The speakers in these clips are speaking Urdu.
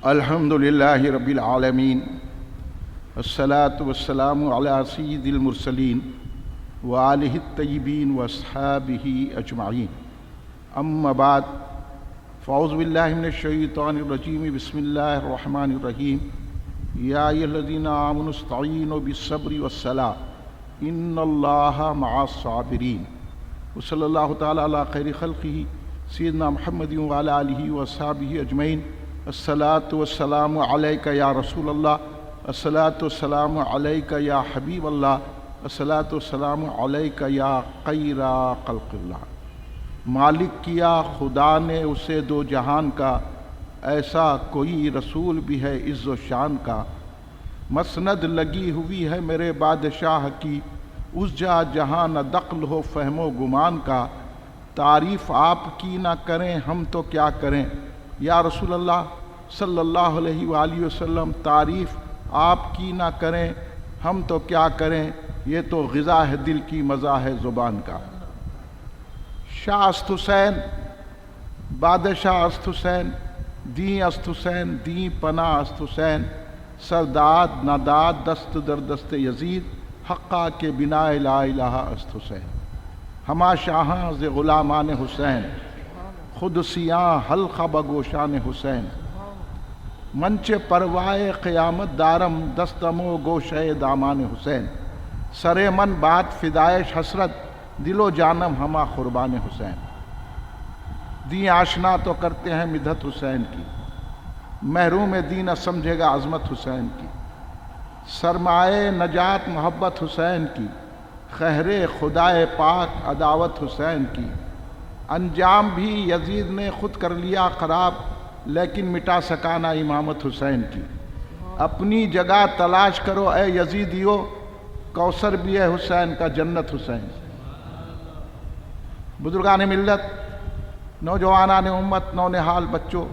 الحمدللہ رب العالمین الصلاۃ والسلام علی سید المرسلین وآلہ الطیبین واصحابہ اجمعین اما بعد فاعوذ باللہ من الشیطان الرجیم بسم اللہ الرحمن الرحیم یا ایھا الذین آمنوا استعینوا بالصبر والصلاۃ ان اللہ مع الصابرین وصلی اللہ تعالی علی خیر خلقہ سیدنا محمد وعلی آلہ واصحابہ اجمعین الصلاۃ والسلام علیک یا رسول اللہ، الصلاۃ والسلام علیک یا حبیب اللہ، الصلاۃ والسلام علیک یا خیر خلق اللہ۔ مالک کیا خدا نے اسے دو جہان کا، ایسا کوئی رسول بھی ہے عز و شان کا۔ مسند لگی ہوئی ہے میرے بادشاہ کی، اس جا جہاں نہ دخل ہو فہم و گمان کا۔ تعریف آپ کی نہ کریں ہم تو کیا کریں یا رسول اللہ صلی اللہ علیہ وآلہ وسلم، تعریف آپ کی نہ کریں ہم تو کیا کریں، یہ تو غذا ہے دل کی مزہ ہے زبان کا۔ شاہ است حسین بادشاہ است حسین، دیں است حسین دیں پناہ است حسین۔ سرداد ناداد دست در دست یزید، حقا کے بنا لا الہ است حسین۔ ہما شاہاں ز غلامان حسین، خود سیاں حلقہ بگوشان حسین۔ منچ پروائے قیامت دارم، دستم و گوشہ دامان حسین۔ سر من بات فدائش حسرت، دل و جانم ہما قربان حسین۔ دین آشنا تو کرتے ہیں مدحت حسین کی، محروم دین نہ سمجھے گا عظمت حسین کی۔ سرمائے نجات محبت حسین کی، خہر خدائے پاک عداوت حسین کی۔ انجام بھی یزید نے خود کر لیا خراب، لیکن مٹا سکا نہ امامت حسین کی۔ اپنی جگہ تلاش کرو اے یزیدیو، کوثر بھی ہے حسین کا جنت حسین۔ بزرگان ملت، نوجوانان امت، نونہال بچوں،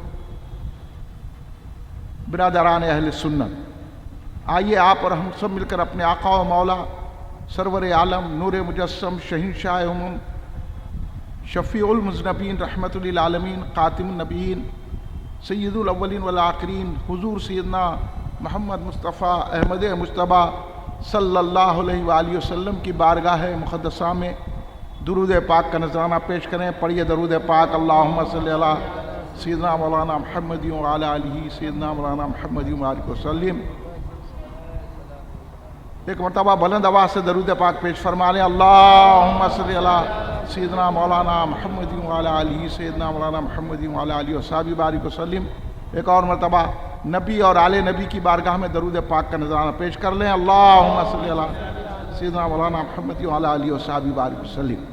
برادران اہل سنت، آئیے آپ اور ہم سب مل کر اپنے آقا و مولا سرور عالم نور مجسم شہنشاہ امم شفیع المذنبین رحمت للعالمین خاتم النبیین سید الاولین والآخرین حضور سیدنا محمد مصطفیٰ احمد مجتبیٰ صلی اللہ علیہ وآلہ وسلم کی بارگاہ مقدسہ میں درود پاک کا نذرانہ پیش کریں۔ پڑھیے درود پاک، اللہم صلی علی سیدنا مولانا محمد وعلی آلہ سیدنا مولانا محمد وآلہ وسلم۔ ایک مرتبہ بلند آواز سے درود پاک پیش فرما لیں، اللہم صلی علی سیدنا مولانا محمد وعلی آلہ سیدنا مولانا محمد وعلی آلہ وصحبہ بارک وسلم۔ ایک اور مرتبہ نبی اور آل نبی کی بارگاہ میں درود پاک کا نذرانہ پیش کر لیں، اللہم صلی علی سیدنا مولانا محمد وعلی آلہ وصحبہ بارک وسلم۔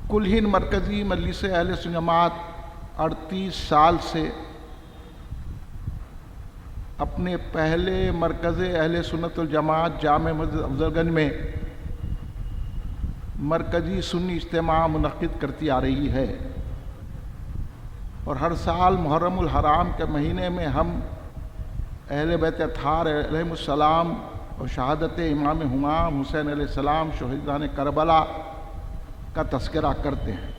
کل ہند مرکزی مجلس اہل سنت جماعت 38 سال سے اپنے پہلے مرکز اہل سنت الجماعت جامع مسجد افضل گنج میں مرکزی سنی اجتماع منعقد کرتی آ رہی ہے، اور ہر سال محرم الحرام کے مہینے میں ہم اہل بیت اطہار علیہم السلام اور شہادت امام ہمام حسین علیہ السلام شہیدان کربلا کا تذکرہ کرتے ہیں۔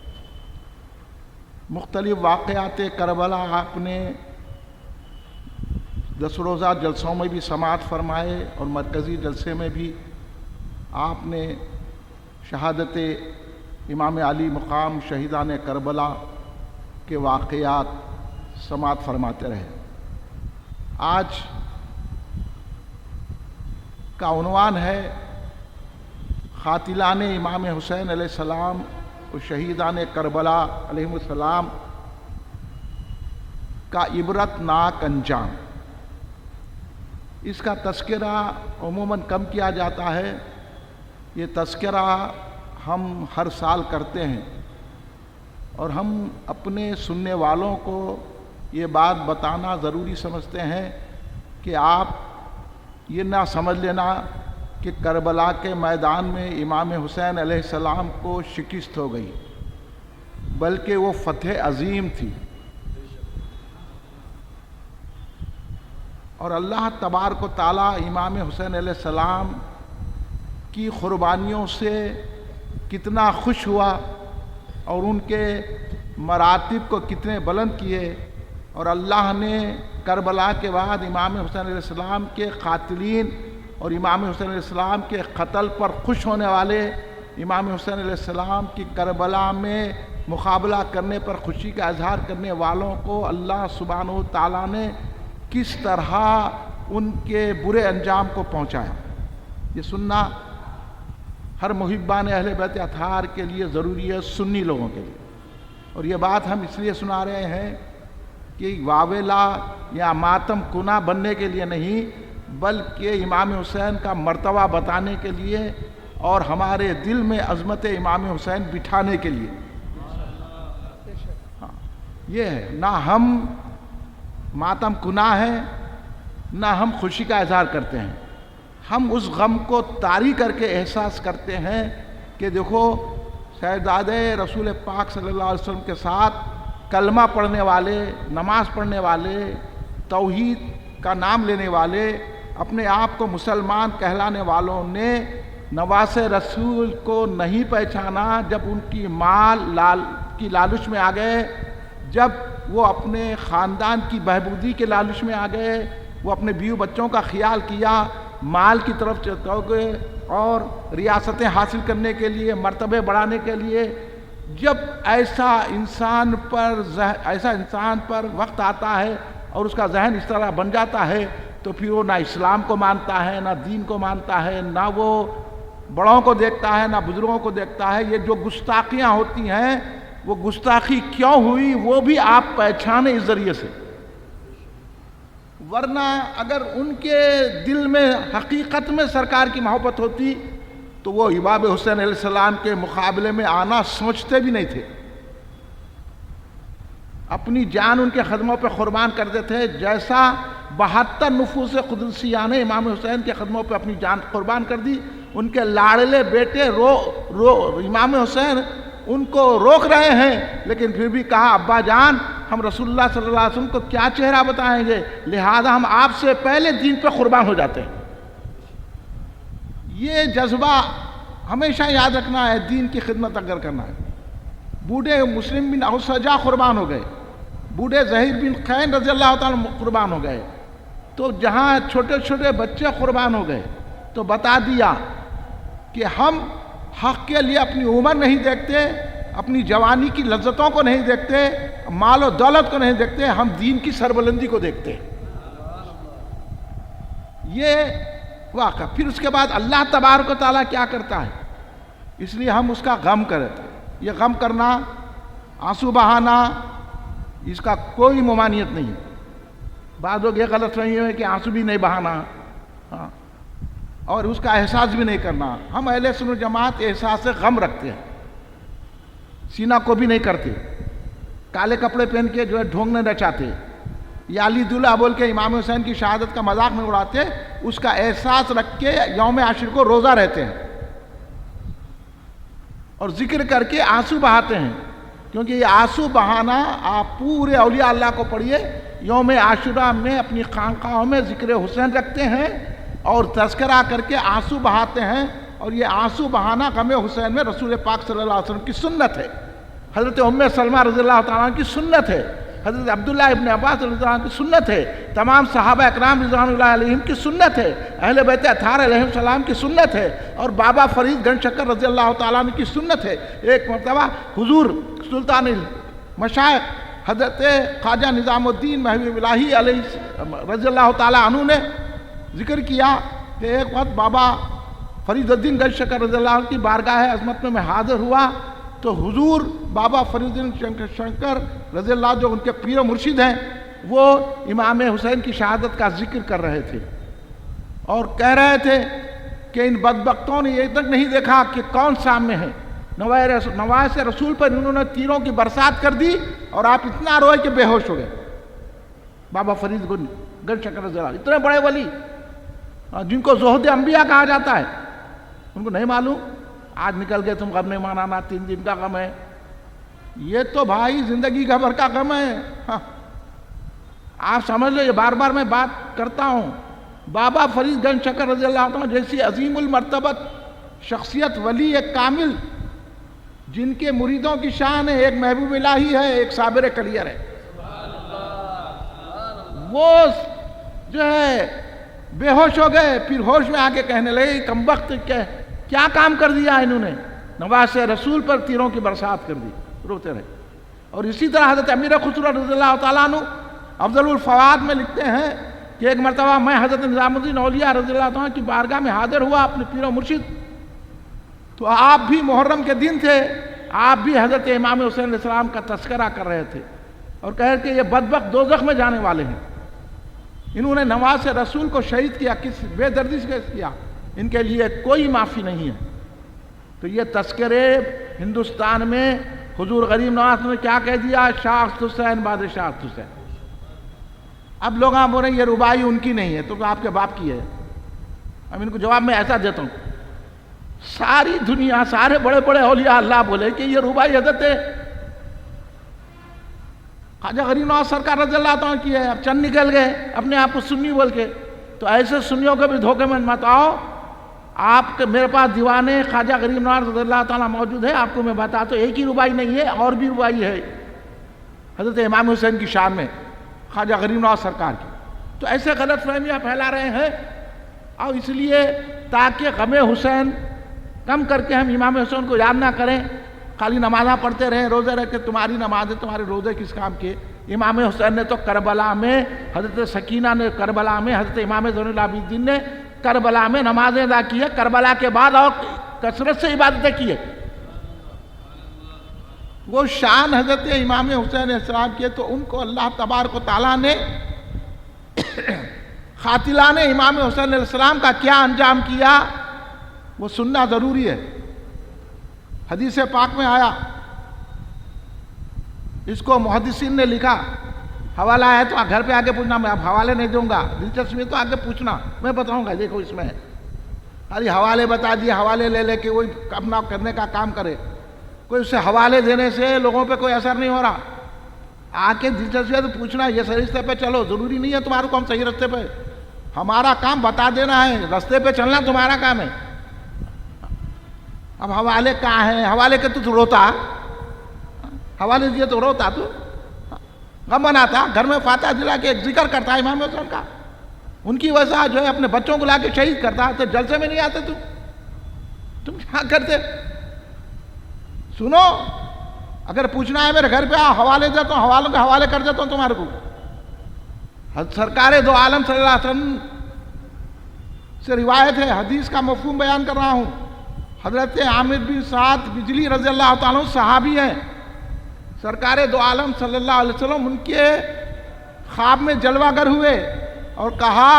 مختلف واقعات کربلا آپ نے 10 روزہ جلسوں میں بھی سماعت فرمائے، اور مرکزی جلسے میں بھی آپ نے شہادت امام علی مقام شہیدان کربلا کے واقعات سماعت فرماتے رہے۔ آج کا عنوان ہے قاتلان امام حسین علیہ السلام اور شہیدان کربلا علیہم السلام کا عبرت ناک انجام۔ اس کا تذکرہ عموماً کم کیا جاتا ہے، یہ تذکرہ ہم ہر سال کرتے ہیں، اور ہم اپنے سننے والوں کو یہ بات بتانا ضروری سمجھتے ہیں کہ آپ یہ نہ سمجھ لینا کہ کربلا کے میدان میں امام حسین علیہ السلام کو شکست ہو گئی، بلکہ وہ فتح عظیم تھی، اور اللہ تبارک و تعالیٰ امام حسین علیہ السلام کی قربانیوں سے کتنا خوش ہوا اور ان کے مراتب کو کتنے بلند کیے، اور اللہ نے کربلا کے بعد امام حسین علیہ السلام کے قاتلین اور امام حسین علیہ السلام کے قتل پر خوش ہونے والے، امام حسین علیہ السلام کی کربلا میں مقابلہ کرنے پر خوشی کا اظہار کرنے والوں کو اللہ سبحانہ و تعالیٰ نے کس طرح ان کے برے انجام کو پہنچایا، یہ سننا ہر محبان اہل بیت اطہار کے لیے ضروری ہے، سنی لوگوں کے لیے۔ اور یہ بات ہم اس لیے سنا رہے ہیں کہ واویلا یا ماتم کنا بننے کے لیے نہیں، بلکہ امام حسین کا مرتبہ بتانے کے لیے اور ہمارے دل میں عظمت امام حسین بٹھانے کے لیے۔ ہاں، یہ ہے، نہ ہم ماتم کنا ہیں نہ ہم خوشی کا اظہار کرتے ہیں، ہم اس غم کو طاری کر کے احساس کرتے ہیں کہ دیکھو شہزادے رسول پاک صلی اللہ علیہ وسلم کے ساتھ کلمہ پڑھنے والے، نماز پڑھنے والے، توحید کا نام لینے والے، اپنے آپ کو مسلمان کہلانے والوں نے نواس رسول کو نہیں پہچانا جب ان کی مال کی لالچ میں آ گئے، جب وہ اپنے خاندان کی بہبودی کے لالچ میں آ گئے، وہ اپنے بیوی بچوں کا خیال کیا، مال کی طرف چل گئے اور ریاستیں حاصل کرنے کے لیے، مرتبے بڑھانے کے لیے۔ جب ایسا انسان پر وقت آتا ہے اور اس کا ذہن اس طرح بن جاتا ہے تو پھر وہ نہ اسلام کو مانتا ہے، نہ دین کو مانتا ہے، نہ وہ بڑوں کو دیکھتا ہے، نہ بزرگوں کو دیکھتا ہے۔ یہ جو گستاخیاں ہوتی ہیں وہ گستاخی کیوں ہوئی وہ بھی آپ پہچانے اس ذریعے سے، ورنہ اگر ان کے دل میں حقیقت میں سرکار کی محبت ہوتی تو وہ امام حسین علیہ السلام کے مقابلے میں آنا سوچتے بھی نہیں تھے، اپنی جان ان کے قدموں پہ قربان کرتے تھے، جیسا 72 نفوس قدسیہ نے امام حسین کے قدموں پہ اپنی جان قربان کر دی۔ ان کے لاڑلے بیٹے امام حسین ان کو روک رہے ہیں، لیکن پھر بھی کہا ابا جان ہم رسول اللہ صلی اللہ علیہ وسلم کو کیا چہرہ بتائیں گے، لہذا ہم آپ سے پہلے دین پہ قربان ہو جاتے ہیں۔ یہ جذبہ ہمیشہ یاد رکھنا ہے، دین کی خدمت اگر کرنا ہے۔ بوڑھے مسلم بن اوسجا قربان ہو گئے، بوڑھے ظہیر بن خین رضی اللہ تعالیٰ قربان ہو گئے، تو جہاں چھوٹے چھوٹے بچے قربان ہو گئے تو بتا دیا کہ ہم حق کے لیے اپنی عمر نہیں دیکھتے، اپنی جوانی کی لذتوں کو نہیں دیکھتے، مال و دولت کو نہیں دیکھتے، ہم دین کی سربلندی کو دیکھتے۔ یہ واقعہ پھر اس کے بعد اللہ تبارک و تعالیٰ کیا کرتا ہے، اس لیے ہم اس کا غم کرتے ہیں۔ یہ غم کرنا، آنسو بہانا، اس کا کوئی ممانعت نہیں ہے۔ بعض لوگ یہ غلط فہمی ہے کہ آنسو بھی نہیں بہانا، ہاں، اور اس کا احساس بھی نہیں کرنا۔ ہم اہل سنت جماعت احساس غم رکھتے ہیں، سینہ کو بھی نہیں کرتے، کالے کپڑے پہن کے جو ہے ڈھونگنے نہ چاہتے، یا علی دلہ بول کے امام حسین کی شہادت کا مذاق میں اڑاتے، اس کا احساس رکھ کے یوم عاشور کو روزہ رہتے ہیں اور ذکر کر کے آنسو بہاتے ہیں، کیونکہ یہ آنسو بہانا آپ پورے اولیاء اللہ کو پڑھیے، یوم عاشورہ میں اپنی خانقاہوں میں ذکر حسین رکھتے ہیں اور تذکرہ کر کے آنسو بہاتے ہیں، اور یہ آنسو بہانا غم حسین میں رسول پاک صلی اللہ علیہ وسلم کی سنت ہے، حضرت ام سلمہ رضی اللہ تعالیٰ عنہ کی سنت ہے، حضرت عبداللہ ابن عباس رضی اللہ عنہ کی سنت ہے، تمام صحابہ اکرام رضوان اللہ علیہم کی سنت ہے، اہل بیت اطہار علیہ السلام کی سنت ہے، اور بابا فرید گنج شکر رضی اللہ تعالیٰ عنہ کی سنت ہے۔ ایک مرتبہ حضور سلطان المشائخ حضرت خواجہ نظام الدین مہوی الہی علیہ رضی اللہ تعالیٰ عنہ نے ذکر کیا کہ ایک وقت بابا فرید الدین گنج شکر رضی اللہ عنہ کی بارگاہ عظمت میں حاضر ہوا تو حضور بابا فرید الدین شنکر رضی اللہ جو ان کے پیر و مرشد ہیں، وہ امام حسین کی شہادت کا ذکر کر رہے تھے اور کہہ رہے تھے کہ ان بدبختوں نے یہ تک نہیں دیکھا کہ کون سامنے ہے، نواز رسول پر انہوں نے تیروں کی برسات کر دی اور آپ اتنا روئے کہ بے ہوش ہو گئے۔ بابا فرید گنج شکر رضی اللہ اتنے بڑے ولی جن کو زہد انبیاء کہا جاتا ہے، ان کو نہیں معلوم آج نکل گئے تم غم نہیں منانا، 3 دن کا غم ہے، یہ تو بھائی زندگی کا بھر کا غم ہے۔ ہاں، آپ سمجھ لو، یہ بار بار میں بات کرتا ہوں، بابا فرید گنج شکر رضی اللہ عنہ جیسی عظیم المرتبت شخصیت، ولی ایک کامل، جن کے مریدوں کی شان ہے، ایک محبوب الہی ہے، ایک صابر کلیر ہے، وہ جو ہے بے ہوش ہو گئے، پھر ہوش میں آ کے کہنے لگے کمبخت کیا کام کر دیا انہوں نے، نواز رسول پر تیروں کی برسات کر دی، روتے رہے۔ اور اسی طرح حضرت امیر خسرو رضی اللہ تعالیٰ عنہ افضل الفوائد میں لکھتے ہیں کہ ایک مرتبہ میں حضرت نظام الدین اولیاء رضی اللہ عنہ کی بارگاہ میں حاضر ہوا اپنے پیر و مرشد، تو آپ بھی محرم کے دن تھے، آپ بھی حضرت امام حسین علیہ السلام کا تذکرہ کر رہے تھے اور کہہ رہے کہ یہ بدبخت دوزخ میں جانے والے ہیں، انہوں نے نواز رسول کو شہید کیا، کس بے دردی سے کیا، ان کے لیے کوئی معافی نہیں ہے۔ تو یہ تذکرے ہندوستان میں حضور غریب نواز نے کیا کہہ دیا، شاہ حسین بعد شاہ حسین۔ اب لوگ بول رہے ہیں یہ ربائی ان کی نہیں ہے تو آپ کے باپ کی ہے۔ اب ان کو جواب میں ایسا دیتا ہوں، ساری دنیا سارے بڑے بڑے اولیاء اللہ بولے کہ یہ ربائی حضرت خواجہ غریب نواز سرکار رضی اللہ عنہ کی ہے، اب چند نکل گئے اپنے آپ کو سنی بول کے، تو ایسے سنیوں کو بھی دھوکے میں مت آؤ۔ آپ کے میرے پاس دیوان خواجہ غریب نواز رضی اللہ تعالیٰ موجود ہے، آپ کو میں بتاتا ہوں ایک ہی ربائی نہیں ہے، اور بھی ربائی ہے حضرت امام حسین کی شان میں، خواجہ غریب نواز سرکار کی۔ تو ایسے غلط فہمیاں پھیلا رہے ہیں، اور اس لیے تاکہ غم حسین کم کر کے ہم امام حسین کو یاد نہ کریں، خالی نمازاں پڑھتے رہیں، روزے رکھ کے تمہاری نمازیں تمہارے روزے کس کام کے۔ امام حسین نے تو کربلا میں، حضرت سکینہ نے کربلا میں، حضرت امام زین العابدین نے کربلا میں نمازیں ادا کی ہے، کربلا کے بعد اور کثرت سے عبادتیں کی ہے۔ وہ شان حضرت امام حسین علیہ السلام کی ہے، تو ان کو اللہ تبارک و تعالیٰ نے قاتلان امام حسین علیہ السلام کا کیا انجام کیا وہ سننا ضروری ہے۔ حدیث پاک میں آیا، اس کو محدثین نے لکھا، حوالہ ہے تو گھر پہ آگے پوچھنا، میں اب حوالے نہیں دوں گا، دلچسپی تو آگے پوچھنا، میں بتاؤں گا، دیکھو اس میں ہے، خالی حوالے بتا دیے، حوالے لے لے کے وہی اپنا کرنے کا کام کرے، کوئی اس سے حوالے دینے سے لوگوں پہ کوئی اثر نہیں ہو رہا۔ آ کے دلچسپی ہے تو پوچھنا، یہ صحیح رستے پہ چلو، ضروری نہیں ہے تمہارے کو ہم صحیح رستے پہ، ہمارا کام بتا دینا ہے، رستے پہ چلنا تمہارا کام ہے۔ اب حوالے کہاں ہیں؟ حوالے کے تو روتا، حوالے دیے تو روتا، تو غم مناتا، گھر میں فاتحہ دلا کے ایک ذکر کرتا ہے امام حسین کا، ان کی وجہ جو ہے اپنے بچوں کو لا کے شہید کرتا، تو جلسے میں نہیں آتے تم کیا کرتے؟ سنو، اگر پوچھنا ہے میرے گھر پہ آؤ، حوالے دیتا ہوں، حوالوں کے حوالے کر دیتا ہوں تمہارے کو۔ سرکار دو عالم صلی اللہ علیہ وسلم سے روایت ہے، حدیث کا مفہوم بیان کر رہا ہوں۔ حضرت عامر بن سعد بجلی رضی اللہ تعالیٰ صحابی ہیں، سرکار دو عالم صلی اللہ علیہ وسلم ان کے خواب میں جلوہ گر ہوئے اور کہا،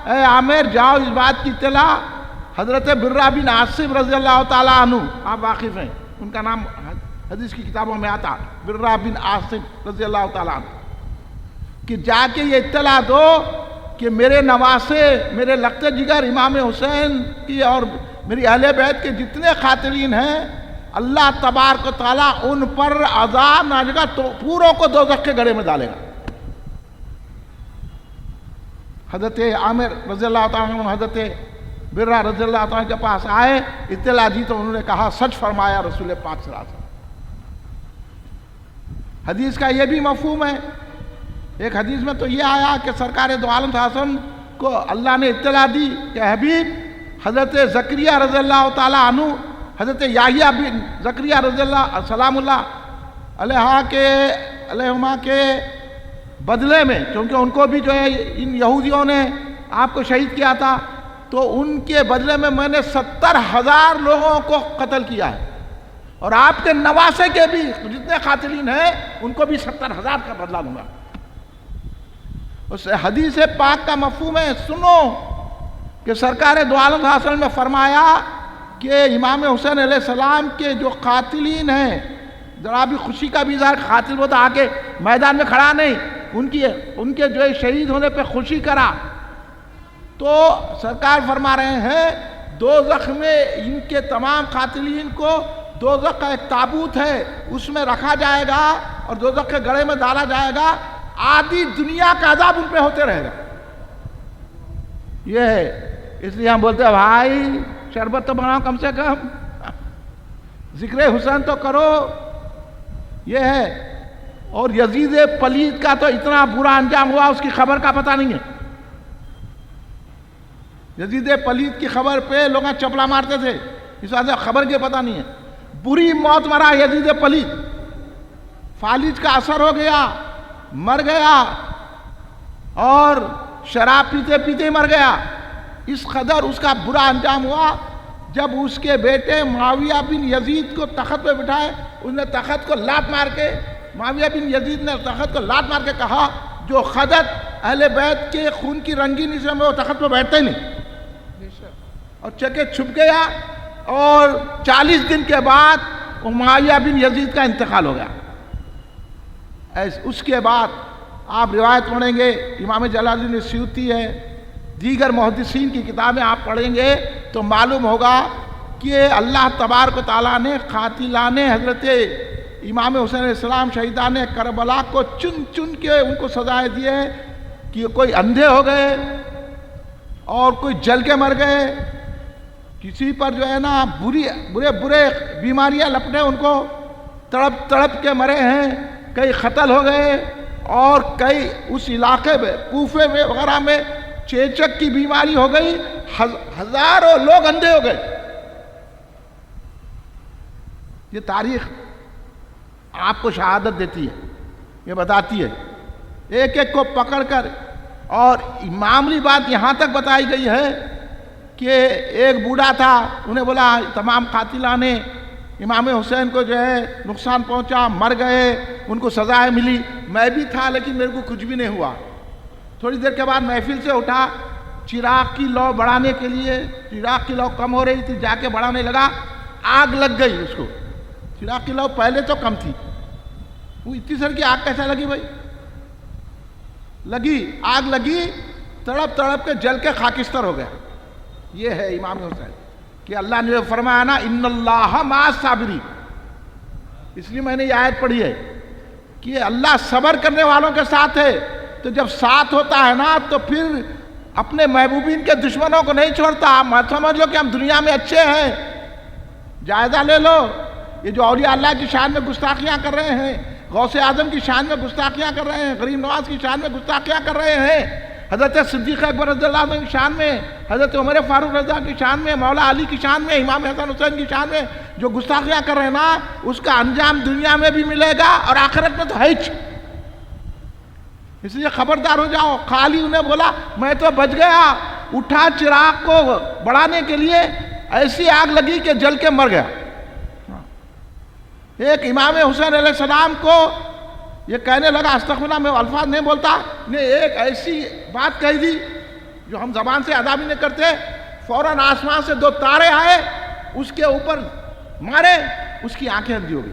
اے عامر جاؤ اس بات کی اطلاع حضرت برہ بن عاصم رضی اللہ تعالیٰ عنہ، آپ واقف ہیں، ان کا نام حدیث کی کتابوں میں آتا، برہ بن عاصم رضی اللہ تعالیٰ عنہ، کہ جا کے یہ اطلاع دو کہ میرے نواسے، میرے لقتے جگر امام حسین کی اور میری اہل بیت کے جتنے قاتلین ہیں، اللہ تبارک و تعالیٰ ان پر عذاب نازل گا، تو پوروں کو دوزخ کے گڑھے میں ڈالے گا۔ حضرت عامر رضی اللہ تعالیٰ عنہ حضرت برہ رضی اللہ تعالیٰ کے پاس آئے، اطلاع دی تو انہوں نے کہا سچ فرمایا رسول پاک صلی اللہ علیہ وسلم۔ حدیث کا یہ بھی مفہوم ہے، ایک حدیث میں تو یہ آیا کہ سرکار دو عالم صلی اللہ علیہ وسلم کو اللہ نے اطلاع دی کہ حبیب حضرت زکریا رضی اللہ تعالیٰ عنہ، حضرت یحییٰ بن زکریا رضی اللہ سلام اللہ علیہما کے بدلے میں، کیونکہ ان کو بھی جو ہے ان یہودیوں نے آپ کو شہید کیا تھا، تو ان کے بدلے میں نے 70,000 لوگوں کو قتل کیا ہے، اور آپ کے نواسے کے بھی جتنے قاتلین ہیں ان کو بھی 70,000 کا بدلہ لوں گا۔ اس حدیث پاک کا مفہوم ہے، سنو کہ سرکار دو عالم صلی اللہ علیہ وسلم نے فرمایا کہ امام حسین علیہ السلام کے جو قاتلین ہیں، ذرا بھی خوشی کا بھی اظہار، قاتل وہ تو آ کے میدان میں کھڑا نہیں، ان کے جو شہید ہونے پہ خوشی کرا، تو سرکار فرما رہے ہیں دوزخ میں ان کے تمام قاتلین کو دوزخ کا ایک تابوت ہے، اس میں رکھا جائے گا اور دوزخ کے گڑھے میں ڈالا جائے گا، آدھی دنیا کا عذاب ان پہ ہوتے رہے گا۔ یہ ہے، اس لیے ہم بولتے ہیں بھائی شربت تو بناؤ کم سے کم، ذکر حسین تو کرو۔ یہ ہے اور یزید پلید کا تو اتنا برا انجام ہوا اس کی خبر کا پتہ نہیں ہے. یزید پلید کی خبر پہ لوگ چپلا مارتے تھے، اس وجہ سے خبر کے پتہ نہیں ہے. بری موت مرا یزید پلید، فالج کا اثر ہو گیا، مر گیا، اور شراب پیتے پیتے مر گیا. اس قدر اس کا برا انجام ہوا. جب اس کے بیٹے معاویہ بن یزید کو تخت پہ بٹھائے، اس نے تخت کو لات مار کے، معاویہ بن یزید نے تخت کو لات مار کے کہا جو خدت اہل بیت کے خون کی رنگینی سے میں وہ تخت پہ بیٹھتا ہی نہیں، اور چکے چھپ گیا. اور 40 دن کے بعد معاویہ بن یزید کا انتقال ہو گیا. اس کے بعد آپ روایت پڑھیں گے، امام جلال الدین سیوطی ہے، دیگر محدثین کی کتابیں آپ پڑھیں گے تو معلوم ہوگا کہ اللہ تبارک و تعالیٰ نے قاتلان حضرت امام حسین علیہ السلام شہیدان کربلا کو چن چن کے ان کو سزائے دیے کہ کوئی اندھے ہو گئے اور کوئی جل کے مر گئے، کسی پر جو ہے نا برے بیماریاں لپٹے ان کو تڑپ تڑپ کے مرے ہیں، کئی قتل ہو گئے، اور کئی اس علاقے میں کوفے میں وغیرہ میں چیچک کی بیماری ہو گئی، ہزاروں لوگ اندھے ہو گئے. یہ تاریخ آپ کو شہادت دیتی ہے، یہ بتاتی ہے ایک ایک کو پکڑ کر. اور معمولی بات یہاں تک بتائی گئی ہے کہ ایک بوڑھا تھا، انہیں بولا تمام قاتلان امام حسین کو جو ہے نقصان پہنچا، مر گئے، ان کو سزائیں ملی، میں بھی تھا لیکن میرے کو کچھ بھی نہیں ہوا. تھوڑی دیر کے بعد محفل سے اٹھا، چراغ کی لو بڑھانے کے لیے، چراغ کی لو کم ہو رہی تھی، جا کے بڑھانے لگا، آگ لگ گئی اس کو. چراغ کی لو پہلے تو کم تھی، وہ اتنی سر کی آگ کیسے لگی بھائی؟ لگی، آگ لگی، تڑپ تڑپ کے جل کے خاکستر ہو گیا. یہ ہے امام حسین کہ اللہ نے فرمایا نا ان اللہ مع الصابرین. اس لیے میں نے یہ آیت پڑھی ہے کہ اللہ صبر کرنے والوں کے ساتھ ہے. تو جب ساتھ ہوتا ہے نا تو پھر اپنے محبوبین کے دشمنوں کو نہیں چھوڑتا. مت سمجھ لو کہ ہم دنیا میں اچھے ہیں. جائزہ لے لو، یہ جو اولیاء اللہ کی شان میں گستاخیاں کر رہے ہیں، غوث اعظم کی شان میں گستاخیاں کر رہے ہیں، غریب نواز کی شان میں گستاخیاں کر رہے ہیں، حضرت صدیق اکبر رضی اللہ عنہ کی شان میں، حضرت عمر فاروق رضا کی شان میں، مولا علی کی شان میں، امام حسن حسین کی شان میں جو گستاخیاں کر رہے ہیں نا، اس کا انجام دنیا میں بھی ملے گا اور آخرت میں تو ہے ہی. اس لیے خبردار ہو جاؤ. خالی انہیں بولا میں تو بچ گیا، اٹھا چراغ کو بڑھانے کے لیے، ایسی آگ لگی کہ جل کے مر گیا. ایک امام حسین علیہ السلام کو یہ کہنے لگا، استغفراللہ میں الفاظ نہیں بولتا، نے ایک ایسی بات کہی دی جو ہم زبان سے ادا بھی نہیں کرتے. فوراً آسمان سے 2 تارے آئے، اس کے اوپر مارے، اس کی آنکھیں اندھی ہو گئی.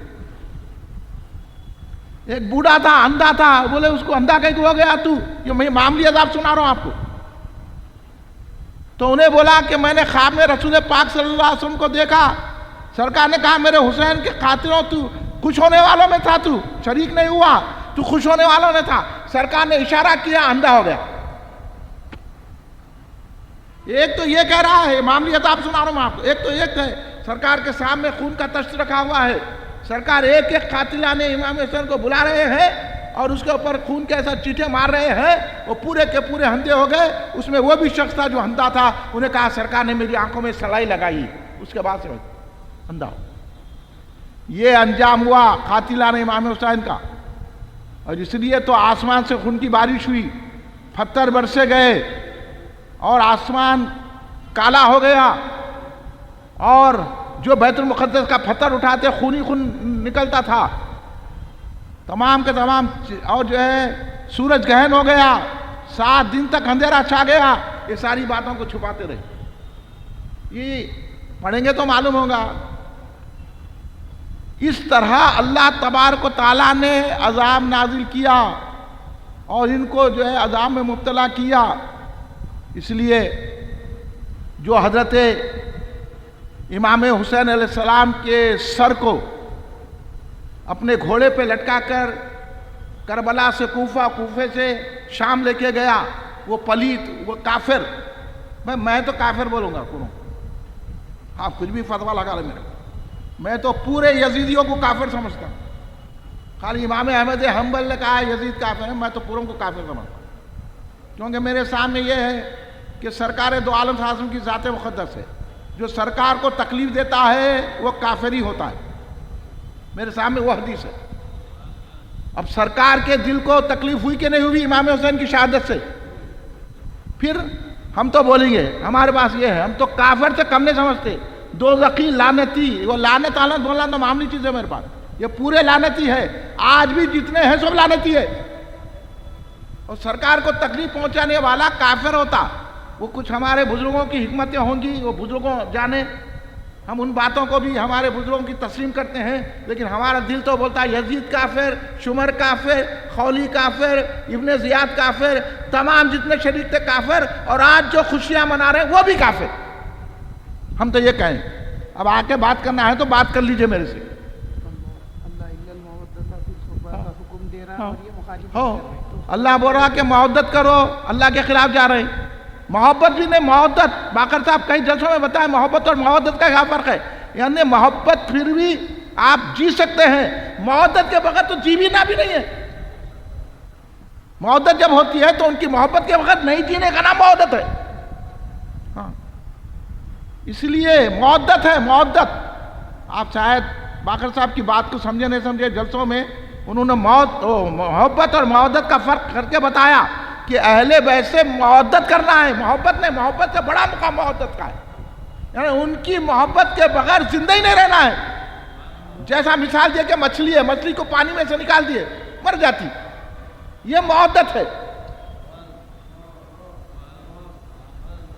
ایک بوڑھا تھا، اندھا تھا، بولے اس کو اندھا کہیں ہو گیا تو؟ یہ میں معمولی عذاب سنا رہا ہوں آپ کو. تو انہیں بولا کہ میں نے خواب میں رسول پاک صلی اللہ علیہ وسلم کو دیکھا، سرکار نے کہا میرے حسین کے قاتلوں تو خوش ہونے والوں میں تھا، تو شریک نہیں ہوا، تو خوش ہونے والوں میں تھا. سرکار نے اشارہ کیا، اندھا ہو گیا. ایک تو یہ کہہ رہا ہے، معمولی عذاب سنا رہا ہوں آپ کو. ایک تو ایک ہے سرکار کے سامنے خون کا تشت رکھا ہوا ہے، سرکار ایک ایک قاتلان امام حسین کو بلا رہے ہیں اور اس کے اوپر خون کے ایسا چیٹے مار رہے ہیں، وہ پورے کے پورے اندھے ہو گئے. اس میں وہ بھی شخص تھا جو اندھا تھا، انہیں کہا سرکار نے میری آنکھوں میں سلائی لگائی، اس کے بعد سے اندھا ہو. یہ انجام ہوا قاتلان امام حسین کا. اور اس لیے تو آسمان سے خون کی بارش ہوئی، پتھر برسے گئے اور آسمان کالا ہو گیا، اور جو بیت المقدس کا پتھر اٹھاتے خونی خون نکلتا تھا، تمام کے تمام. اور جو ہے سورج گہن ہو گیا، 7 دن تک اندھیرا چھا گیا. یہ ساری باتوں کو چھپاتے رہے. یہ پڑھیں گے تو معلوم ہوگا. اس طرح اللہ تبارک و تعالیٰ نے عذاب نازل کیا اور ان کو جو ہے عذاب میں مبتلا کیا. اس لیے جو حضرت امام حسین علیہ السلام کے سر کو اپنے گھوڑے پہ لٹکا کر کربلا سے کوفہ، کوفے سے شام لے کے گیا، وہ پلیت، وہ کافر، میں تو کافر بولوں گا، آپ کچھ بھی فتویٰ لگا لیں میرے، میں تو پورے یزیدیوں کو کافر سمجھتا ہوں. خالی امام احمد حنبل نے کہا یزید کافر ہے، میں تو پوروں کو کافر سمجھتا ہوں، کیونکہ میرے سامنے یہ ہے کہ سرکار دو عالم صلی اللہ علیہ وسلم کی ذات مقدس ہے، جو سرکار کو تکلیف دیتا ہے وہ کافر ہی ہوتا ہے، میرے سامنے وہ حدیث ہے۔ اب سرکار کے دل کو تکلیف ہوئی کہ نہیں ہوئی امام حسین کی شہادت سے؟ پھر ہم تو بولیں گے، ہمارے پاس یہ ہے، ہم تو کافر سے کم نہیں سمجھتے، دوزخی لعنتی، وہ لعنت بولنا تو معمولی چیز ہے میرے پاس، یہ پورے لعنتی ہے، آج بھی جتنے ہیں سب لعنتی ہے، اور سرکار کو تکلیف پہنچانے والا کافر ہوتا۔ وہ کچھ ہمارے بزرگوں کی حکمتیں ہوں گی، وہ بزرگوں جانے، ہم ان باتوں کو بھی ہمارے بزرگوں کی تسلیم کرتے ہیں، لیکن ہمارا دل تو بولتا ہے یزید کافر، شمر کافر، خولی کافر، ابن زیاد کافر، تمام جتنے شریک تھے کافر، اور آج جو خوشیاں منا رہے ہیں وہ بھی کافر۔ ہم تو یہ کہیں، اب آ کے بات کرنا ہے تو بات کر لیجئے میرے سے۔ اللہ بول رہا کہ محبت کرو، اللہ کے خلاف جا رہے ہیں۔ محبت بھی نہیں، محبت، باقر صاحب کئی جلسوں میں بتائیں محبت اور محبت کا کیا فرق ہے، یعنی محبت پھر بھی آپ جی سکتے ہیں، محبت کے بغیر تو جی بھی نہ بھی نہیں ہے۔ محبت جب ہوتی ہے تو ان کی محبت کے بغیر نہیں جینے کا نام محبت ہے۔ ہاں، اس لیے محبت ہے، محبت۔ آپ شاید باقر صاحب کی بات کو سمجھے نہیں سمجھے، جلسوں میں انہوں نے محبت اور محبت کا فرق کر کے بتایا کہ اہل بیت سے محبت کرنا ہے، محبت نہیں، محبت سے بڑا مقام محبت کا ہے، یعنی ان کی محبت کے بغیر زندہ ہی نہیں رہنا ہے۔ جیسا مثال دیا کہ مچھلی ہے، مچھلی کو پانی میں سے نکال دیے مر جاتی، یہ محبت ہے۔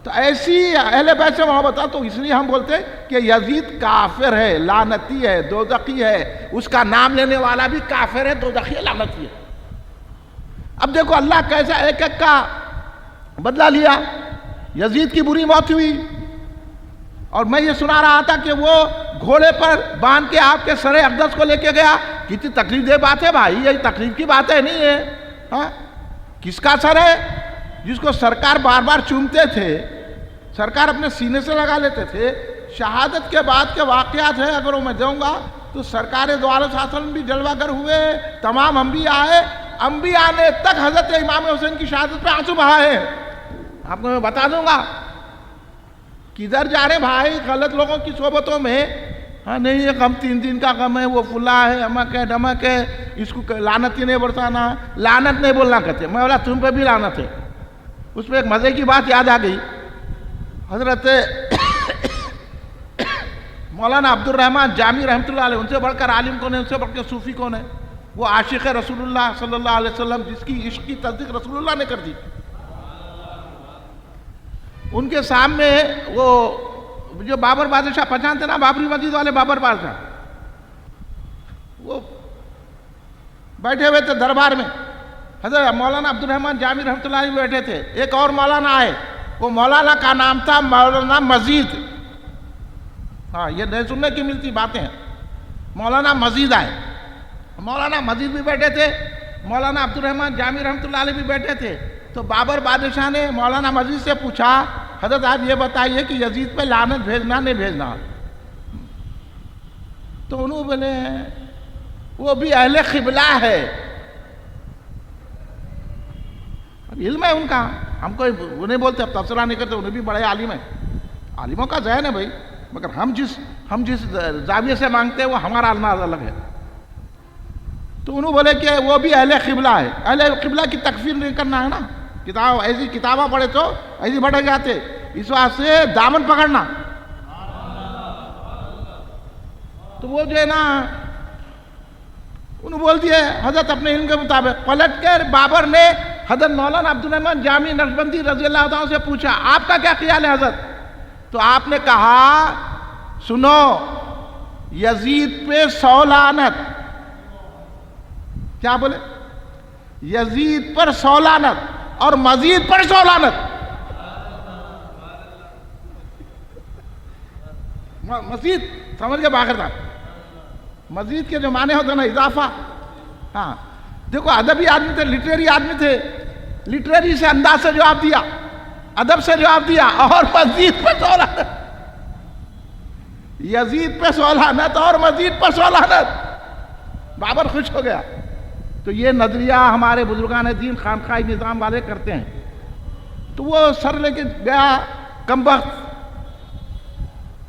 تو ایسی اہل بیت سے محبت ہے، تو اس لیے ہم بولتے ہیں کہ یزید کافر ہے، لعنتی ہے، دوزخی ہے، اس کا نام لینے والا بھی کافر ہے، دوزخی ہے، لعنتی ہے۔ اب دیکھو اللہ کیسا ایک ایک کا بدلہ لیا۔ یزید کی بری موت ہوئی، اور میں یہ سنا رہا تھا کہ وہ گھوڑے پر باندھ کے آپ کے سر اقدس کو لے کے گیا۔ کتنی تکلیف دہ بات ہے بھائی، یہ تکلیف کی بات ہے نہیں ہے۔ ہاں، کس کا سر ہے؟ جس کو سرکار بار بار چومتے تھے، سرکار اپنے سینے سے لگا لیتے تھے۔ شہادت کے بعد کے واقعات ہیں، اگر وہ میں دوں گا تو سرکار دو عالم صلی اللہ علیہ وسلم بھی جلوہ گر ہوئے، تمام انبیاء آئے، انبیاء نے تک حضرت امام حسین کی شہادت پہ آنسو بہائے ہیں۔ آپ کو میں بتا دوں گا، کدھر جا رہے بھائی غلط لوگوں کی صحبتوں میں؟ ہاں نہیں، یہ غم 3 دن کا غم ہے، وہ فلاں ہے، امک ہے، ڈمک ہے، اس کو لعنت ہی نہیں برسانا، لعنت نہیں بولنا کہتے۔ میں بولا تم پہ بھی لعنت ہے۔ اس میں ایک مزے کی بات یاد آ گئی، حضرت مولانا عبد الرحمن جامی رحمۃ اللہ علیہ، ان سے بڑھ کر عالم کون ہے، ان سے بڑھ کر صوفی کون ہے؟ وہ عاشق رسول اللہ صلی اللہ علیہ وسلم، جس کی عشق کی تصدیق رسول اللہ نے کر دی۔ ان کے سامنے وہ جو بابر بادشاہ پہچانتے نا، بابری مسجد والے بابر بادشاہ، وہ بیٹھے ہوئے تھے دربار میں، حضرت مولانا عبد الرحمن جامی رحمۃ اللہ علیہ بیٹھے تھے، ایک اور مولانا آئے، وہ مولانا کا نام تھا مولانا مزید۔ ہاں، یہ نہیں سننے کی ملتی باتیں ہیں۔ مولانا مزید آئے، مولانا مزید بھی بیٹھے تھے، مولانا عبد الرحمن جامی رحمۃ اللہ علیہ بھی بیٹھے تھے۔ تو بابر بادشاہ نے مولانا مزید سے پوچھا، حضرت آپ یہ بتائیے کہ یزید پہ لعنت بھیجنا نہیں بھیجنا؟ تو انہوں بولے وہ بھی اہل قبلہ ہے۔ اب علم ہے ان کا، ہم کو وہ نہیں بولتے، اب تبصرہ نہیں کرتے، انہیں بھی بڑے عالم ہیں، عالموں کا ذہن ہے بھائی، مگر ہم جس زاویے سے مانگتے ہیں وہ ہمارا انداز الگ ہے۔ تو انہوں بولے کہ وہ بھی اہل قبلہ ہے۔ اہل قبلہ کی تکفیر نہیں کرنا ہے نا، ایسی کتابیں پڑھے تو ایسی بڑھے جاتے، اس واسطے دامن پکڑنا۔ تو وہ جو ہے نا، انہوں بول دیے حضرت اپنے علم کے مطابق۔ پلٹ کر بابر نے حضرت مولانا عبد الرحمن جامی نقشبندی رضی اللہ عنہ سے پوچھا، آپ کا کیا خیال ہے حضرت؟ تو آپ نے کہا، سنو، یزید پہ 100 لعنت۔ کیا بولے؟ یزید پر 100 لعنت اور مزید پر 100 لعنت۔ مزید سمجھ کے باہر تھا، مزید کے جو معنی ہوتے نا اضافہ۔ ہاں دیکھو، ادبی آدمی تھے، لٹریری آدمی تھے، لٹریری سے انداز سے جواب دیا، ادب سے جواب دیا، اور مزید پر 100 لعنت، یزید پہ 100 لعنت اور مزید پر 100 لعنت۔ بابر خوش ہو گیا. تو یہ نظریہ ہمارے بزرگان دین خانقاہ نظام والے کرتے ہیں. تو وہ سر لے کے گیا کمبخت.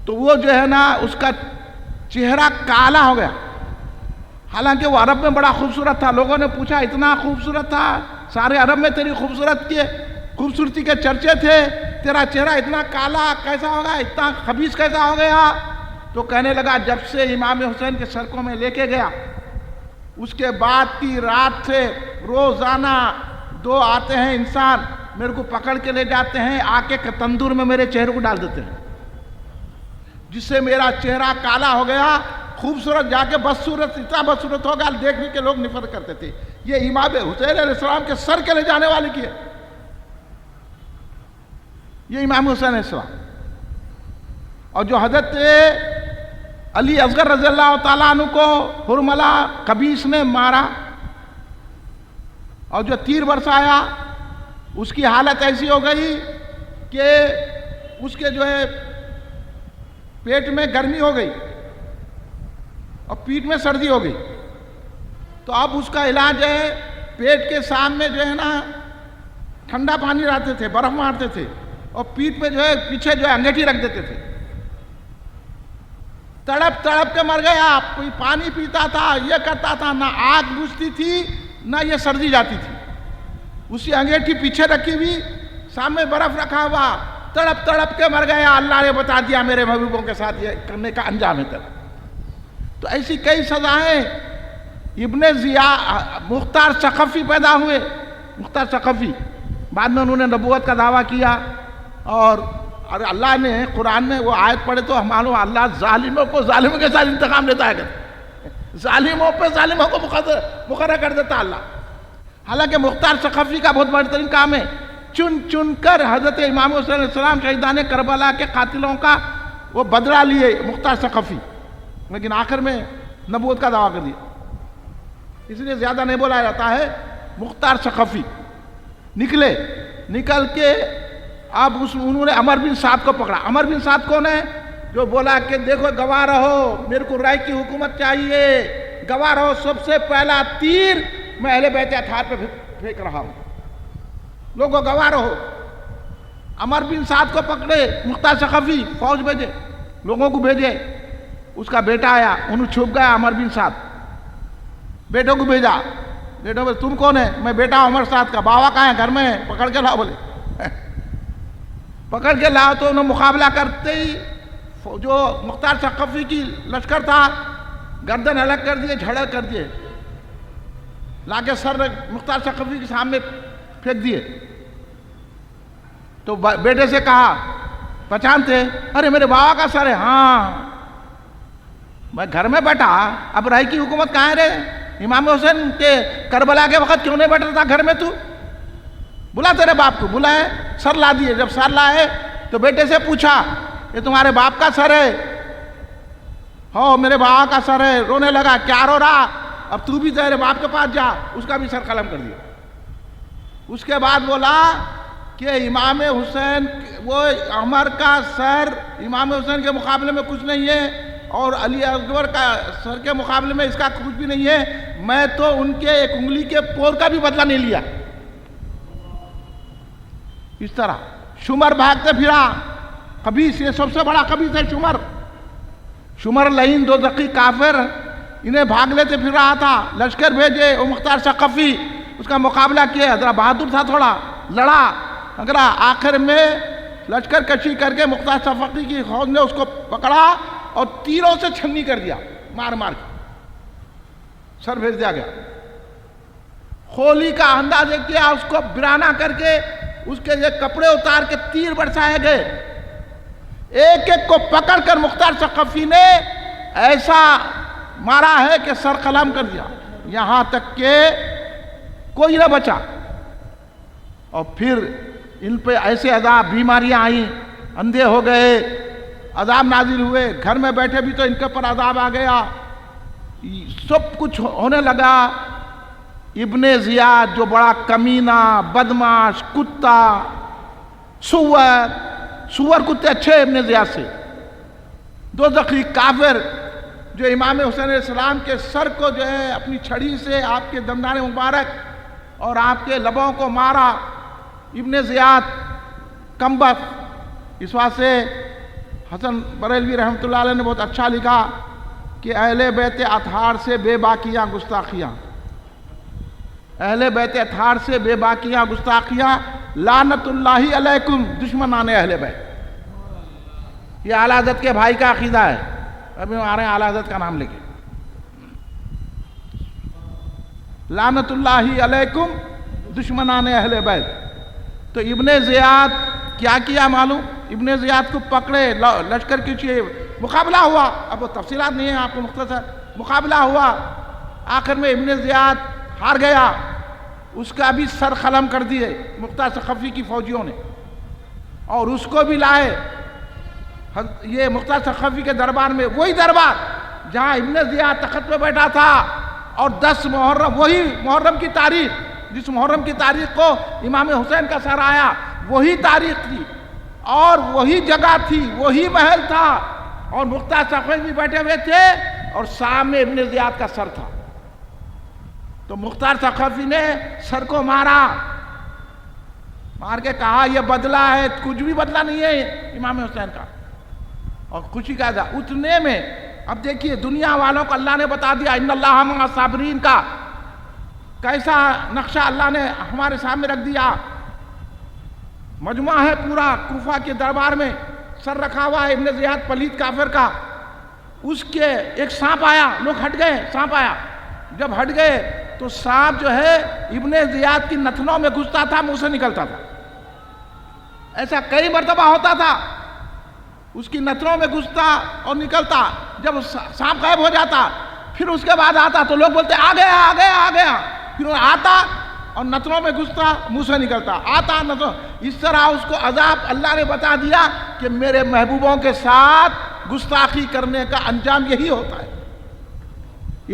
تو وہ جو ہے نا اس کا چہرہ کالا ہو گیا. حالانکہ وہ عرب میں بڑا خوبصورت تھا. لوگوں نے پوچھا اتنا خوبصورت تھا, سارے عرب میں تیری خوبصورتی کے چرچے تھے, تیرا چہرہ اتنا کالا کیسا ہوگا, اتنا خبیث کیسا ہو گیا؟ تو کہنے لگا جب سے امام حسین کے سڑکوں میں لے کے گیا اس کے بعد کی رات سے روزانہ 2 آتے ہیں انسان, میرے کو پکڑ کے لے جاتے ہیں, آ کے تندور میں میرے چہرے کو ڈال دیتے ہیں, جس سے میرا چہرہ کالا ہو گیا. خوبصورت جا کے بدصورت, اتنا بدصورت ہو گیا دیکھنے کے لوگ نفرت کرتے تھے. یہ امام حسین علیہ السلام کے سر کے لے جانے والے کی ہے. یہ امام حسین علیہ السلام. اور جو حضرت علی اصغر رضی اللہ تعالیٰ عنہ کو حرملہ خبیث نے مارا اور جو تیر برسایا, اس کی حالت ایسی ہو گئی کہ اس کے جو ہے پیٹ میں گرمی ہو گئی اور پیٹ میں سردی ہو گئی. تو اب اس کا علاج ہے, پیٹ کے سامنے جو ہے نا ٹھنڈا پانی رکھتے تھے, برف مارتے تھے, اور پیٹ پہ جو ہے پیچھے جو ہے انگیٹھی رکھ دیتے تھے. تڑپ تڑپ کے مر گیا. کوئی پانی پیتا تھا, یہ کرتا تھا, نہ آگ بجھتی تھی نہ یہ سردی جاتی تھی. اسی انگیٹھی پیچھے رکھی ہوئی, سامنے برف رکھا ہوا, تڑپ تڑپ کے مر گیا. اللہ نے بتا دیا میرے محبوبوں کے ساتھ یہ کرنے کا انجام ہے تیرا. تو ایسی کئی سزائیں. ابن ضیاء مختار ثقفی پیدا ہوئے. مختار ثقفی بعد میں انہوں نے نبوت کا دعویٰ کیا, اور اللہ نے قرآن میں وہ آیت پڑھے تو معلوم اللہ ظالموں کو ظالموں کے ساتھ انتقام لیتا ہے. ظالموں پہ ظالموں کو مقرر کر دیتا اللہ. حالانکہ مختار ثقفی کا بہت بہترین کام ہے, چن چن کر حضرت امام حسین علیہ السلام شہیدان کربلا کے قاتلوں کا وہ بدلہ لیے مختار ثقفی, لیکن آخر میں نبوت کا دعویٰ کر دیا. اس لیے زیادہ نہیں بولا جاتا ہے. مختار ثقفی نکل کے اب انہوں نے عمر بن سعد کو پکڑا. عمر بن سعد کون ہے؟ جو بولا کہ دیکھو گواہ رہو, میرے کو رائے کی حکومت چاہیے, گواہ رہو, سب سے پہلا تیر میں اہل بیت اطہار پہ پھینک رہا ہوں, لوگوں گواہ رہو. عمر بن سعد کو پکڑے مختار ثقفی, فوج بھیجے, لوگوں کو بھیجے. اس کا بیٹا آیا, انہوں چھپ گیا. عمر بن سعد بیٹوں کو بھیجا. بیٹوں بولے تم کون ہے؟ میں بیٹا عمر سعد کا. بابا کہاں ہے؟ گھر میں ہے, پکڑ کے لاؤ. بولے پکڑ کے لاؤ. تو انہوں مقابلہ کرتے ہی جو مختار ثقفی کی لشکر تھا گردن الگ کر دیے, جھڑک کر دیے, لا کے سر مختار ثقفی کے سامنے پھینک دیے. تو بیٹے سے کہا, پہچانتے؟ ارے میرے بابا کا سر ہے. ہاں میں گھر میں بیٹھا, اب رائے کی حکومت کہاں ہے رے؟ امام حسین کے کربلا کے وقت کیوں نہیں بیٹھا تھا گھر میں تو؟ بلا تیرے باپ کو. بلائے, سر لا دیے. جب سر لائے تو بیٹے سے پوچھا یہ تمہارے باپ کا سر ہے؟ ہو میرے بابا کا سر ہے. رونے لگا. کیا رو رہا؟ اب تو بھی تیرے باپ کے پاس جا. اس کا بھی سر قلم کر دیا. اس کے بعد بولا کہ امام حسین, وہ عمر کا سر امام حسین کے مقابلے میں کچھ نہیں ہے, اور علی اکبر کا سر کے مقابلے میں اس کا کچھ بھی نہیں ہے. میں تو ان کے ایک انگلی کے پور کا بھی بدلہ نہیں لیا. اس طرح شمر بھاگتے پھرا, خبیث, یہ سب سے بڑا خبیث ہے شمر. شمر لعین دوزخی کافر, انہیں بھاگ لیتے پھر رہا تھا. لشکر بھیجے, وہ مختار ثقفی اس کا مقابلہ کیا. ذرا بہادر تھا, تھوڑا لڑا, اگر آخر میں لشکر کشی کر کے مختار ثقفی کی فوج نے اس کو پکڑا اور تیروں سے چھنی کر دیا, مار مار کے سر بھیج دیا گیا. خولی کا اندازے کیا, اس کو برانہ کر کے اس کے یہ کپڑے اتار کے تیر برسائے گئے. ایک ایک کو پکڑ کر مختار ثقفی نے ایسا مارا ہے کہ سر قلم کر دیا, یہاں تک کہ کوئی نہ بچا. اور پھر ان پہ ایسے عذاب, بیماریاں آئیں, اندھے ہو گئے, عذاب نازل ہوئے. گھر میں بیٹھے بھی تو ان کے پر عذاب آ گیا, سب کچھ ہونے لگا. ابن ضیاء جو بڑا کمینہ, بدماش, کتا, سور کتے اچھے ابن ضیاء سے, دوزخی کافر, جو امام حسین علیہ السلام کے سر کو جو ہے اپنی چھڑی سے آپ کے دندان مبارک اور آپ کے لبوں کو مارا، ابن زیاد کمبخت۔ اس واسطے حسن بریلوی رحمۃ اللہ علیہ نے بہت اچھا لکھا کہ اہل بیت اطہار سے بے باکیاں گستاخیاں، اہل بیت اطہار سے بے باکیاں گستاخیاں، لعنت اللہ علیکم دشمنان اہل بیت۔ یہ اعلیٰ حضرت کے بھائی کا عقیدہ ہے، ابھی ہم آ رہے ہیں اعلیٰ حضرت کا نام لے کے۔ لعنت اللہ علیکم دشمنان اہل بیت۔ تو ابن زیاد کیا کیا معلوم؟ ابن زیاد کو پکڑے، لشکر کی مقابلہ ہوا، اب وہ تفصیلات نہیں ہیں، آپ کو مختصر مقابلہ ہوا، آخر میں ابن زیاد ہار گیا، اس کا بھی سر قلم کر دیے مختار ثقفی کی فوجیوں نے، اور اس کو بھی لائے یہ مختار ثقفی کے دربار میں، وہی دربار جہاں ابن زیاد تخت پہ بیٹھا تھا، اور 10 محرم، وہی محرم کی تاریخ، جس محرم کی تاریخ کو امام حسین کا سر آیا، وہی تاریخ تھی اور وہی جگہ تھی، وہی محل تھا، اور مختار ثقفی بھی بیٹھے ہوئے تھے اور سامنے ابن زیاد کا سر تھا۔ تو مختار ثقفی نے سر کو مارا، مار کے کہا یہ بدلہ ہے، کچھ بھی بدلہ نہیں ہے امام حسین کا، اور خوشی کا تھا اتنے میں۔ اب دیکھیے دنیا والوں کو اللہ نے بتا دیا ان اللہ مع الصابرین کا کیسا نقشہ اللہ نے ہمارے سامنے رکھ دیا۔ مجمع ہے پورا کوفہ کے دربار میں، سر رکھا ہوا ہے ابن زیاد پلید کافر کا، اس کے ایک سانپ آیا، لوگ ہٹ گئے، سانپ آیا، جب ہٹ گئے تو سانپ جو ہے ابن زیاد کی نتنوں میں گھستا تھا، منہ سے نکلتا تھا، ایسا کئی مرتبہ ہوتا تھا، اس کی نتنوں میں گھستا اور نکلتا، جب سانپ غائب ہو جاتا پھر اس کے بعد آتا تو لوگ بولتے آ گیا آ گیا آ گیا، پھر وہ آتا اور نتنوں میں گھستا، منہ سے نکلتا، آتا نتنوں، اس طرح اس کو عذاب اللہ نے بتا دیا کہ میرے محبوبوں کے ساتھ گستاخی کرنے کا انجام یہی ہوتا ہے۔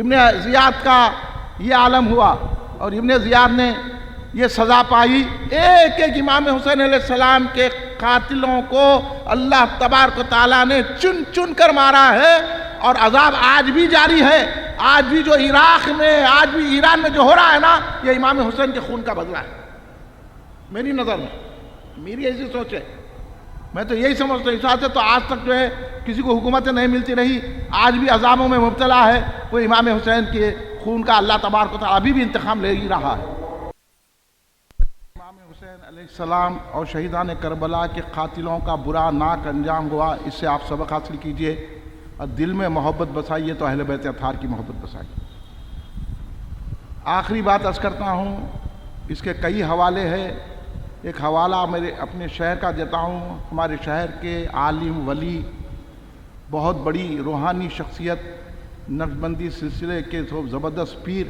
ابن زیاد کا یہ عالم ہوا، اور ابن زیاد نے یہ سزا پائی، ایک ایک امام حسین علیہ السلام کے قاتلوں کو اللہ تبارک و تعالیٰ نے چن چن کر مارا ہے، اور عذاب آج بھی جاری ہے۔ آج بھی جو عراق میں، آج بھی ایران میں جو ہو رہا ہے نا، یہ امام حسین کے خون کا بدلہ ہے، میری نظر میں، میری ایسی سوچ ہے، میں تو یہی سمجھتا ہوں۔ اس واسطے تو آج تک جو ہے کسی کو حکومتیں نہیں ملتی رہی، آج بھی عذابوں میں مبتلا ہے، وہ امام حسین کے خون کا اللہ تبارک و تعالیٰ ابھی بھی انتقام لے ہی رہا ہے۔ امام حسین علیہ السلام اور شہیدان کربلا کے قاتلوں کا برا ناک انجام ہوا، اس سے آپ سبق حاصل کیجئے اور دل میں محبت بسائیے تو اہل بیت اطہار کی محبت بسائیے۔ آخری بات عرض کرتا ہوں، اس کے کئی حوالے ہیں، ایک حوالہ میرے اپنے شہر کا دیتا ہوں۔ ہمارے شہر کے عالم ولی، بہت بڑی روحانی شخصیت، نقشبندی سلسلے کے زبردست پیر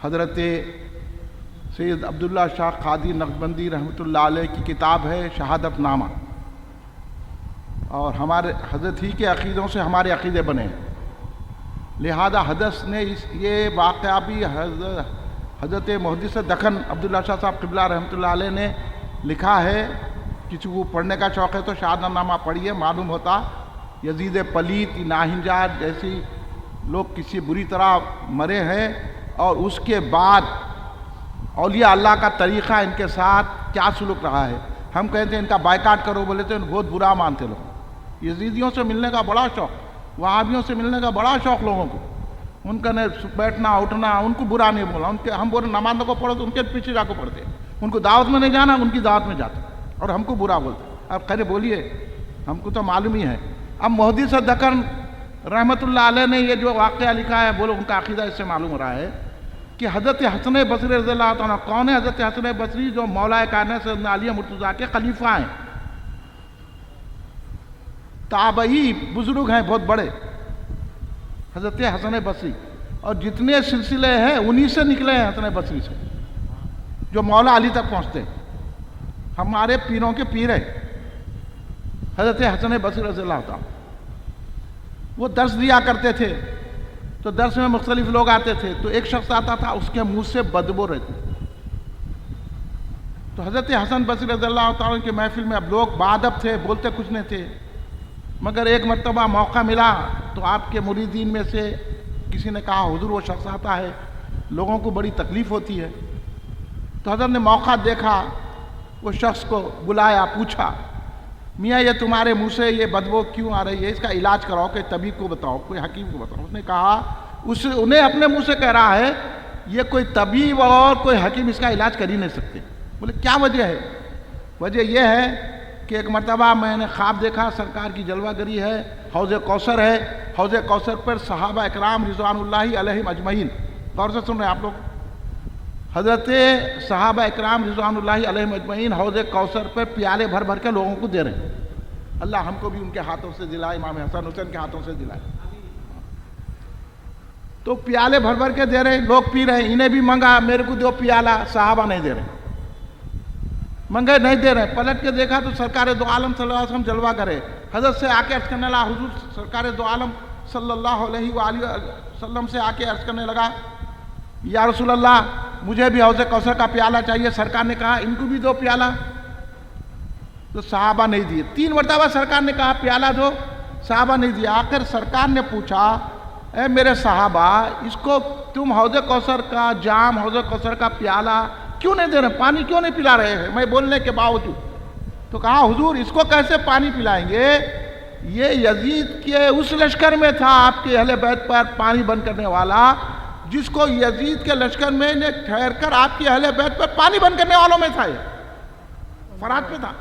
حضرت سید عبداللہ شاہ قادری نقشبندی رحمۃ اللہ علیہ کی کتاب ہے شہادت نامہ، اور ہمارے حضرت ہی کے عقیدوں سے ہمارے عقیدے بنے ہیں، لہذا حضرت نے یہ واقعہ بھی حضرت محدث دکن عبداللہ شاہ صاحب قبلہ رحمۃ اللہ علیہ نے لکھا ہے۔ کسی کو پڑھنے کا شوق ہے تو شہادت نامہ پڑھیے، معلوم ہوتا یزید پلیت، ناہنجار جیسی لوگ کسی بری طرح مرے ہیں، اور اس کے بعد اولیاء اللہ کا طریقہ ان کے ساتھ کیا سلوک رہا ہے۔ ہم کہتے ہیں ان کا بائیکاٹ کرو، بولے تو بہت برا مانتے لوگ۔ یزیدیوں سے ملنے کا بڑا شوق، وہابیوں سے ملنے کا بڑا شوق لوگوں کو، ان کا بیٹھنا اٹھنا، ان کو برا نہیں بولا، ان کے ہم بولے نمازوں کو پڑھو تو ان کے پیچھے جا کے پڑھتے ہیں، ان کو دعوت میں نہیں جانا، ان کی دعوت میں جاتے، اور ہم کو برا بولتے ہیں۔ اب خیر بولیے، ہم کو تو معلوم ہی ہے۔ اب محدث دکن رحمۃ اللہ علیہ نے یہ جو واقعہ لکھا ہے، بولو ان کا عقیدہ اس سے معلوم ہو رہا ہے کہ حضرت حسن بصری رضی اللہ تعالیٰ، کون ہے حضرت حسن بصری؟ جو مولا کائنات سیدنا علی مرتضیٰ کے خلیفہ ہیں، تابعی بزرگ ہیں بہت بڑے، حضرت حسن بصری، اور جتنے سلسلے ہیں انہی سے نکلے ہیں، حسن بصری سے، جو مولا علی تک پہنچتے ہیں، ہمارے پیروں کے پیر ہیں حضرت حسن بصری رضی اللہ تعالیٰ۔ وہ درس دیا کرتے تھے، تو درس میں مختلف لوگ آتے تھے، تو ایک شخص آتا تھا، اس کے منہ سے بدبو رہتی، تو حضرت حسن بصری رضی اللہ تعالیٰ کے محفل میں اب لوگ باادب تھے، بولتے کچھ نہیں تھے، مگر ایک مرتبہ موقع ملا تو آپ کے مریدین میں سے کسی نے کہا حضور وہ شخص آتا ہے لوگوں کو بڑی تکلیف ہوتی ہے. تو حضرت نے موقع دیکھا, وہ شخص کو بلایا, پوچھا میاں یہ تمہارے منہ سے یہ بدبو کیوں آ رہی ہے, اس کا علاج کراؤ, کہ طبیب کو بتاؤ, کوئی حکیم کو بتاؤ. اس نے کہا انہیں اپنے منہ سے کہہ رہا ہے یہ کوئی طبیب اور کوئی حکیم اس کا علاج کر ہی نہیں سکتے. بولے کیا وجہ ہے؟ وجہ یہ ہے کہ ایک مرتبہ میں نے خواب دیکھا سرکار کی جلوہ گری ہے, حوض کوثر ہے, حوض کوثر پر صحابہ اکرام رضوان اللہ علیہم اجمعین, غور سے سن رہے ہیں آپ لوگ, حضرت صحابہ اکرام رضوان اللہ علیہم اجمعین حوض کوثر پر پیالے بھر بھر کے لوگوں کو دے رہے ہیں. اللہ ہم کو بھی ان کے ہاتھوں سے دلائے, امام حسن حسین کے ہاتھوں سے دلائے. تو پیالے بھر بھر کے دے رہے ہیں, لوگ پی رہے ہیں. انہیں بھی منگا میرے کو دو پیالہ, صحابہ نہیں دے رہے, منگے نہیں دے رہے. پلٹ کے دیکھا تو سرکار دو عالم صلی اللہ علیہ وسلم جلوہ کرے. حضرت سے آ کے عرض کرنے لگا, حضور سرکار دو عالم صلی اللہ علیہ وآلہ وسلم سے آ کے عرض کرنے لگا یا رسول اللہ مجھے بھی حوض کوثر کا پیالہ چاہیے. سرکار نے کہا ان کو بھی دو پیالہ. تو صحابہ نہیں دیے. 3 مرتبہ سرکار نے کہا پیالہ دو, صحابہ نہیں دیا. آخر سرکار نے پوچھا اے میرے صحابہ اس کو تم حوض کوثر کا جام, حوض کوثر کا پیالہ کیوں نہیں دے رہے, پانی کیوں نہیں پلا رہے ہیں میں بولنے کے باوجود؟ تو کہا حضور اس کو کیسے پانی پلائیں گے, یہ یزید کے اس لشکر میں تھا آپ کے اہل بیت پر پانی بند کرنے والا, جس کو یزید کے لشکر میں نے ٹھہر کر آپ کے اہل بیت پر پانی بند کرنے والوں میں تھا. یہ فرات پہ تھا.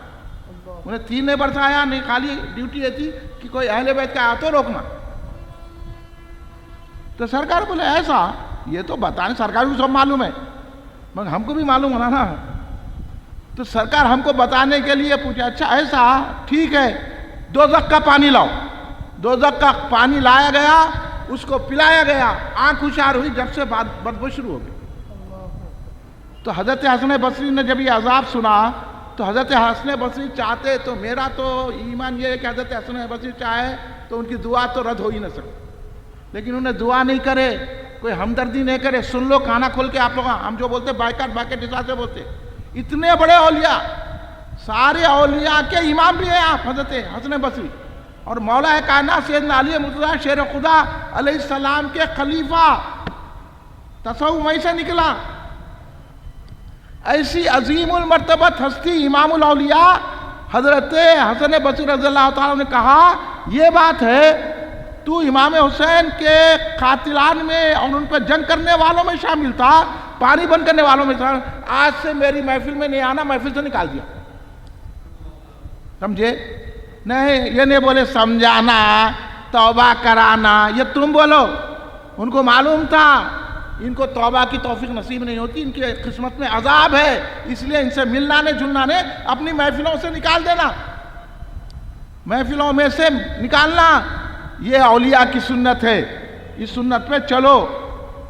انہیں 3 نے برسایا نہیں, خالی ڈیوٹی یہ تھی کہ کوئی اہل بیت کا آیا تو روکنا. تو سرکار بولے ایسا, یہ تو بتائیں, سرکار کو سب معلوم ہے مگر ہم کو بھی معلوم ہونا نا. تو سرکار ہم کو بتانے کے لیے پوچھا اچھا ایسا ٹھیک ہے, دوزخ کا پانی لاؤ. دوزخ کا پانی لایا گیا, اس کو پلایا گیا, آنکھ ہوشیار ہوئی, جب سے بدبو شروع ہو گئی. تو حضرت حسن بصری نے جب یہ عذاب سنا تو حضرت حسن بصری چاہتے, تو میرا تو ایمان یہ ہے کہ حضرت حسن بصری چاہے تو ان کی دعا تو رد ہو ہی نہ سکتی, لیکن انہیں دعا نہیں کرے, کوئی ہمدردی نہیں کرے. سن لو کھانا کھول کے آپ لوگ, ہم جو بولتے بائیکاٹ حساب سے بولتے. اتنے بڑے اولیاء, سارے اولیاء کے امام بھی ہیں آپ حضرت حسن بصری, اور مولا کائنات سیدنا علی مرتضیٰ شیر خدا علیہ السلام کے خلیفہ. تصوف وہیں سے نکلا. ایسی عظیم المرتبت ہستی امام الاولیاء حضرت حسن بصری رضی اللہ تعالیٰ نے کہا یہ بات ہے تو امام حسین کے قاتلان میں اور ان پہ جنگ کرنے والوں میں شامل تھا, پانی بند کرنے والوں میں تھا, آج سے میری محفل میں نہیں آنا, محفل سے نکال دیا. سمجھے نہیں, یہ نہیں بولے سمجھانا, توبہ کرانا, یہ تم بولو. ان کو معلوم تھا ان کو توبہ کی توفیق نصیب نہیں ہوتی, ان کی قسمت میں عذاب ہے, اس لیے ان سے ملنا نے جلنا نے اپنی محفلوں سے نکال دینا, محفلوں میں سے نکالنا. یہ اولیاء کی سنت ہے, اس سنت پہ چلو.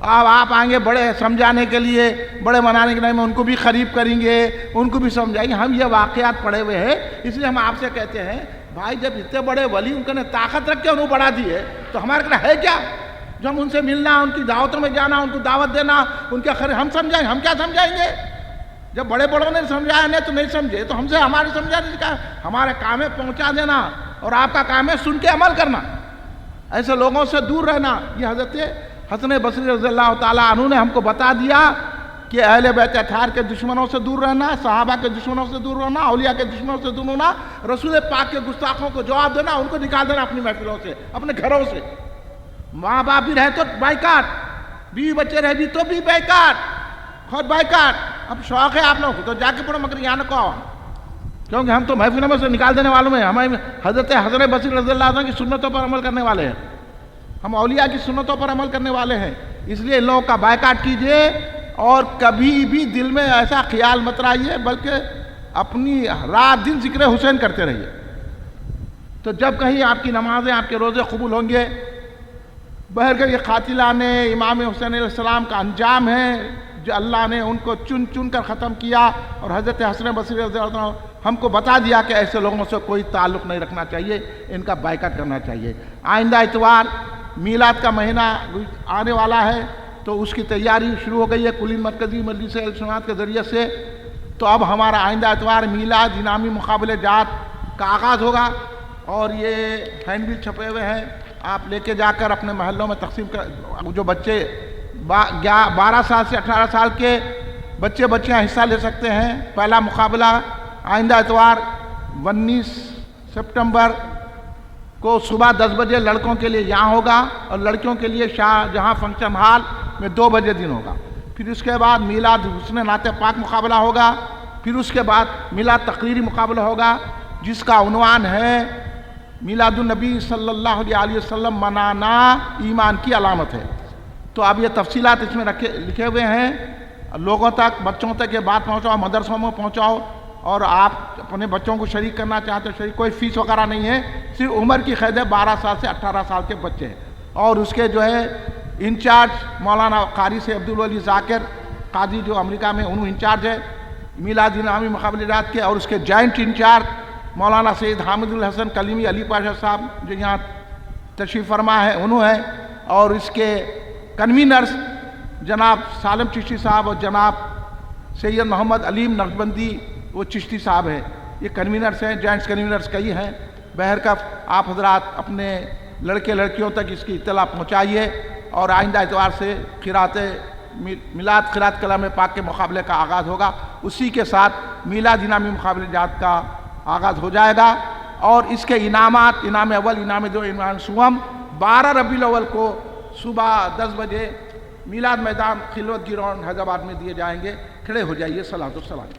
اب آپ آئیں گے بڑے سمجھانے کے لیے, بڑے منانے کے لیے, ہم ان کو بھی قریب کریں گے, ان کو بھی سمجھائیں گے. ہم یہ واقعات پڑھے ہوئے ہیں, اس لیے ہم آپ سے کہتے ہیں بھائی جب اتنے بڑے ولی ان کو نے طاقت رکھ کے انہوں بڑھا دی ہے تو ہمارے لیے ہے کیا جو ہم ان سے ملنا, ان کی دعوتوں میں جانا, ان کو دعوت دینا, ان کے ہم سمجھائیں, ہم کیا سمجھائیں گے؟ جب بڑے بڑوں نے سمجھایا نہیں تو نہیں سمجھے, تو ہم سے ہمارے سمجھانے کا ہمارا کام ہے پہنچا دینا, اور آپ کا کام ہے سن کے عمل کرنا, ایسے لوگوں سے دور رہنا. یہ حضرت حسن بصری رضی اللہ تعالیٰ عنہ نے ہم کو بتا دیا کہ اہل بیت اطہار کے دشمنوں سے دور رہنا, صحابہ کے دشمنوں سے دور رہنا, اولیاء کے دشمنوں سے دور ہونا, رسول پاک کے گستاخوں کو جواب دینا, ان کو نکال دینا اپنی محفلوں سے, اپنے گھروں سے. ماں باپ بھی رہے تو بائیکاٹ, بیوی بچے رہے بھی تو بھی بائیکاٹ, خود بائیکاٹ. اب شوق ہے آپ لوگوں کو تو جا کے پڑھو, مگر یہاں نہ کہو, کیونکہ ہم تو محفلوں میں سے نکال دینے والوں میں, ہمیں حضرت حسن بصری رضی اللہ عنہ کی سنتوں پر عمل کرنے والے ہیں, ہم اولیاء کی سنتوں پر عمل کرنے والے ہیں. اس لیے ان لوگوں کا بائیکاٹ کیجئے, اور کبھی بھی دل میں ایسا خیال مت رائیے, بلکہ اپنی رات دن ذکر حسین کرتے رہیے. تو جب کہیں آپ کی نمازیں, آپ کے روزے قبول ہوں گے. بہرکہ یہ قاتلان امام حسین علیہ السلام کا انجام ہے جو اللہ نے ان کو چن چن کر ختم کیا, اور حضرت حسن بصری رضی اللہ عنہ ہم کو بتا دیا کہ ایسے لوگوں سے کوئی تعلق نہیں رکھنا چاہیے, ان کا بائیکاٹ کرنا چاہیے. آئندہ اتوار میلاد کا مہینہ آنے والا ہے, تو اس کی تیاری شروع ہو گئی ہے کلین مرکزی مجلس اہل سنت کے ذریعے سے. تو اب ہمارا آئندہ اتوار میلاد انعامی مقابلے جات کا آغاز ہوگا, اور یہ ہینڈ بل چھپے ہوئے ہیں, آپ لے کے جا کر اپنے محلوں میں تقسیم کر. جو بچے 12 سال سے 18 سال کے بچیاں حصہ لے سکتے ہیں. پہلا مقابلہ آئندہ اتوار 19 سپٹمبر کو صبح 10 بجے لڑکوں کے لیے یہاں ہوگا اور لڑکیوں کے لیے شاہ جہاں فنکشن ہال میں 2 بجے دن ہوگا. پھر اس کے بعد میلاد حسن نعت پاک مقابلہ ہوگا. پھر اس کے بعد میلاد تقریری مقابلہ ہوگا جس کا عنوان ہے میلاد النبی صلی اللہ علیہ وسلم منانا ایمان کی علامت ہے. تو اب یہ تفصیلات اس میں لکھے ہوئے ہیں. لوگوں تک، بچوں تک یہ بات پہنچاؤ، مدرسوں میں پہنچاؤ. اور آپ اپنے بچوں کو شریک کرنا چاہتے ہو شریک، کوئی فیس وغیرہ نہیں ہے، صرف عمر کی قید ہے. 12 سال سے 18 سال کے بچے ہیں. اور اس کے جو ہے انچارج مولانا قاری سے عبدالولی ذاکر قاضی جو امریکہ میں انہوں انچارج ہے میلاد انعامی مقابلے جات کے. اور اس کے جوائنٹ انچارج مولانا سید حامد الحسن کلیمی علی پاشا صاحب جو یہاں تشریف فرما ہے انہوں ہیں. اور اس کے کنوینرز جناب سالم چشتی صاحب اور جناب سید محمد علیم نقشبندی وہ چشتی صاحب ہیں. یہ کنوینرز ہیں، جوائنٹ کنوینرز کئی ہیں. بہرکیف آپ حضرات اپنے لڑکے لڑکیوں تک اس کی اطلاع پہنچائیے. اور آئندہ اتوار سے قرات میلاد قرات کلام پاک کے مقابلے کا آغاز ہوگا. اسی کے ساتھ میلاد انعامی مقابلے جات کا آغاز ہو جائے گا. اور اس کے انعامات، انعام اول، انعام دو، انعام سوم 12 ربیع الاول کو صبح 10 بجے میلاد میدان خلوت گراؤنڈ حیدرآباد میں دیے جائیں گے. کھڑے ہو جائیے. صلاۃ والسلام.